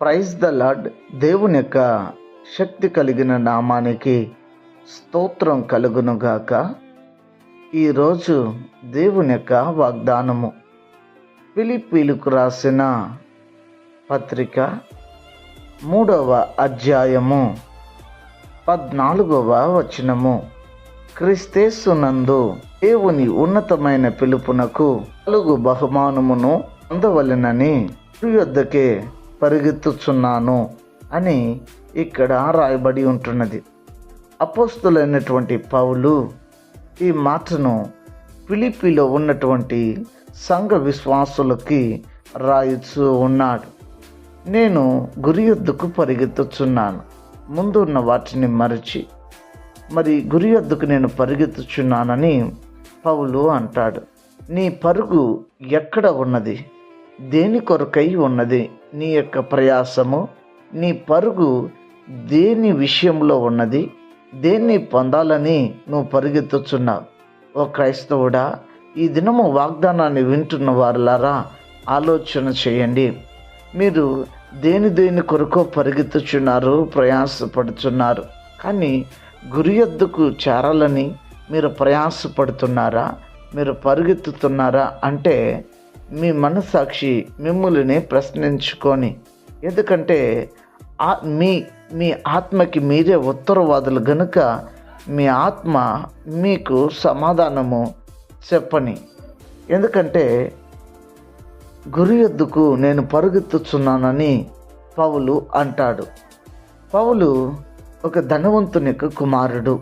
Praise the lord. దేవుని యొక్క శక్తి కలిగిన నామానికి స్తోత్రం కలుగునుగాక. ఈరోజు దేవుని యొక్క వాగ్దానము ఫిలిప్పీలకు రాసిన పత్రిక 3వ అధ్యాయము 14వ వచనము. క్రీస్తేసునందు దేవుని ఉన్నతమైన పిలుపునకు కలుగు బహుమానమును పొందవలెనని గురి యొద్దకే పరిగెత్తుచున్నాను అని ఇక్కడ రాయబడి ఉంటున్నది. అపోస్తులైనటువంటి పౌలు ఈ మాటను ఫిలిప్పీలో ఉన్నటువంటి సంఘ విశ్వాసులకి రాయుచూ ఉన్నాడు. నేను గురి యొద్దకు పరిగెత్తుచున్నాను, ముందున్న వాటిని మరచి గురి యొద్దకు నేను పరిగెత్తుచున్నానని పౌలు అంటాడు. నీ పరుగు ఎక్కడ ఉన్నది? దేని కొరకై ఉన్నది? నీ యొక్క ప్రయాసము, నీ పరుగు దేని విషయంలో ఉన్నది? దేన్ని పొందాలని నువ్వు పరిగెత్తుచున్నావు? ఓ క్రైస్తవుడా, ఈ దినము వాగ్దానాన్ని వింటున్న వారులారా ఆలోచన చేయండి. మీరు దేని కొరకో పరిగెత్తుచున్నారు, ప్రయాసపడుచున్నారు. కానీ గురి యొద్దకు చేరాలని మీరు ప్రయాసపడుతున్నారా? మీరు పరిగెత్తుతున్నారా అంటే మీ మనస్సాక్షి మిమ్మల్ని ప్రశ్నించుకొని, ఎందుకంటే మీ ఆత్మకి మీరే ఉత్తరవాదులు గనుక మీ ఆత్మ మీకు సమాధానము చెప్పని. ఎందుకంటే గురి యొద్దకు నేను పరిగెత్తుచున్నానని పౌలు అంటాడు. పౌలు ఒక ధనవంతుని యొక్క కుమారుడు.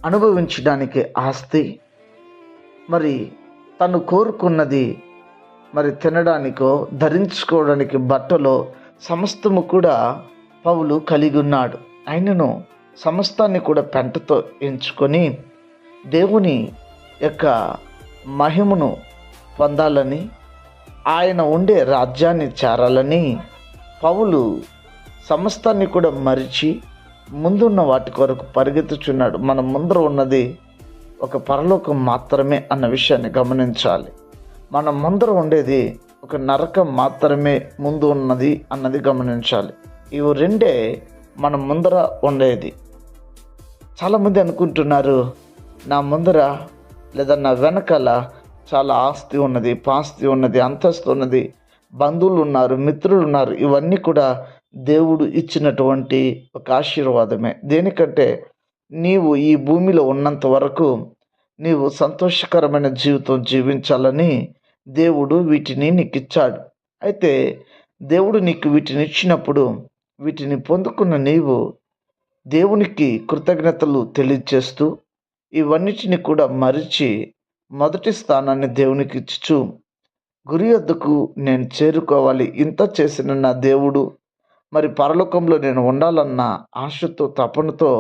అనుభవించడానికి ఆస్తి, తను కోరుకున్నది తినడానికో ధరించుకోవడానికి బట్టలో సమస్తము కూడా పౌలు కలిగి ఉన్నాడు. ఆయనను సమస్తాన్ని కూడా పెంటతో ఎంచుకొని దేవుని యొక్క మహిమను పొందాలని, ఆయన ఉండే రాజ్యాన్ని చేరాలని పౌలు సమస్తాన్ని కూడా మరిచి ముందున్న వాటి కొరకు పరిగెత్తుచున్నాడు. మన ముందర ఉన్నది ఒక పరలోకం మాత్రమే అన్న విషయాన్ని గమనించాలి. మన ముందర ఉండేది ఒక నరకం మాత్రమే ముందు ఉన్నది అన్నది గమనించాలి. ఇవి రెండే మన ముందర ఉండేది. చాలామంది అనుకుంటున్నారు, నా ముందర లేదా నా వెనకాల చాలా ఆస్తి ఉన్నది, పాస్తి ఉన్నది, అంతస్తు ఉన్నది, బంధువులు ఉన్నారు, మిత్రులు ఉన్నారు. ఇవన్నీ కూడా దేవుడు ఇచ్చినటువంటి ఒక ఆశీర్వాదమే. దేనికంటే నీవు ఈ భూమిలో ఉన్నంత వరకు నీవు సంతోషకరమైన జీవితం జీవించాలని దేవుడు వీటిని నీకు ఇచ్చాడు. అయితే దేవుడు నీకు వీటిని ఇచ్చినప్పుడు వీటిని పొందుకున్న నీవు దేవునికి కృతజ్ఞతలు తెలియజేస్తూ ఇవన్నిటిని కూడా మరిచి మొదటి స్థానాన్ని దేవునికి ఇచ్చు గురి యొద్దకు నేను చేరుకోవాలి, ఇంత చేసిన నా దేవుడు పరలోకంలో నేను ఉండాలన్న ఆశతో తపనతో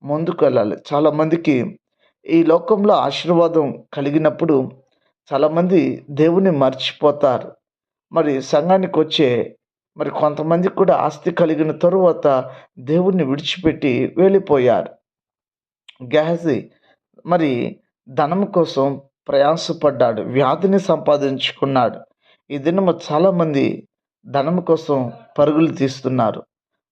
ముందుకు వెళ్ళాలి. చాలామందికి ఈ లోకంలో ఆశీర్వాదం కలిగినప్పుడు చాలామంది దేవుని మర్చిపోతారు. సంఘానికి వచ్చే కొంతమంది కూడా ఆస్తి కలిగిన తరువాత దేవుణ్ణి విడిచిపెట్టి వెళ్ళిపోయారు. గెహజీ ధనం కోసం ప్రయాసపడ్డాడు, వ్యాధిని సంపాదించుకున్నాడు. ఈ దినము చాలామంది ధనం కోసం పరుగులు తీస్తున్నారు,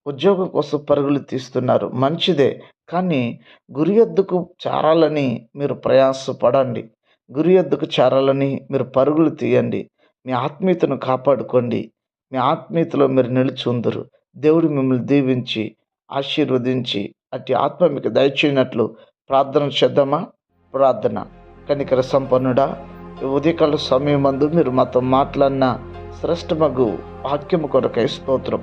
ఉద్యోగం కోసం పరుగులు తీస్తున్నారు. మంచిదే, కానీ గురి యొద్దకు చేరాలని మీరు ప్రయాసపడండి. గురి యొద్దకు చేరాలని మీరు పరుగులు తీయండి. మీ ఆత్మీయతను కాపాడుకోండి. మీ ఆత్మీయతలో మీరు నిలిచుందరు. దేవుడు మిమ్మల్ని దీవించి ఆశీర్వదించి అట్టి ఆత్మ మీకు దయచేయనట్లు ప్రార్థన చేద్దామా? ప్రార్థన. కనికర సంపన్నుడా, ఈ ఉదయకాల సమయం మందు మీరు మాతో మాట్లాడిన శ్రేష్టమగు వాక్యము కొరకై స్తోత్రం.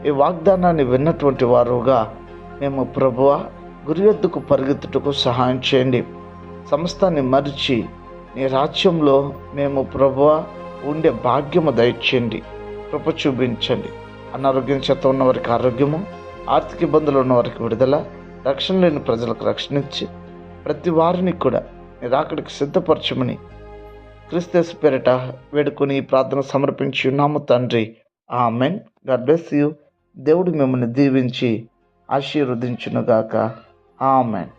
ఈ వాగ్దానాన్ని విన్నటువంటి వారుగా మేము ప్రభువా గురి యొద్దకు పరిగెత్తుటకు సహాయం చేయండి. సమస్తాన్ని మరిచి నీ రాజ్యంలో మేము ప్రభువా ఉండే భాగ్యము దయచేయండి, కృప చూపించండి. అనారోగ్యం చేత ఉన్న వారికి ఆరోగ్యము, ఆర్థిక ఇబ్బందులు ఉన్న వారికి విడుదల, రక్షణ లేని ప్రజలకు రక్షణ ఇచ్చి ప్రతి వారిని కూడా నీ రాకడికి సిద్ధపరచమని క్రీస్తు పేరిట వేడుకొని ఈ ప్రార్థన సమర్పించి ఉన్నాము తండ్రి. ఆమెన్. God bless you. దేవుడు మిమ్మల్ని దీవించి ఆశీర్వదించునుగాక. ఆమెన్.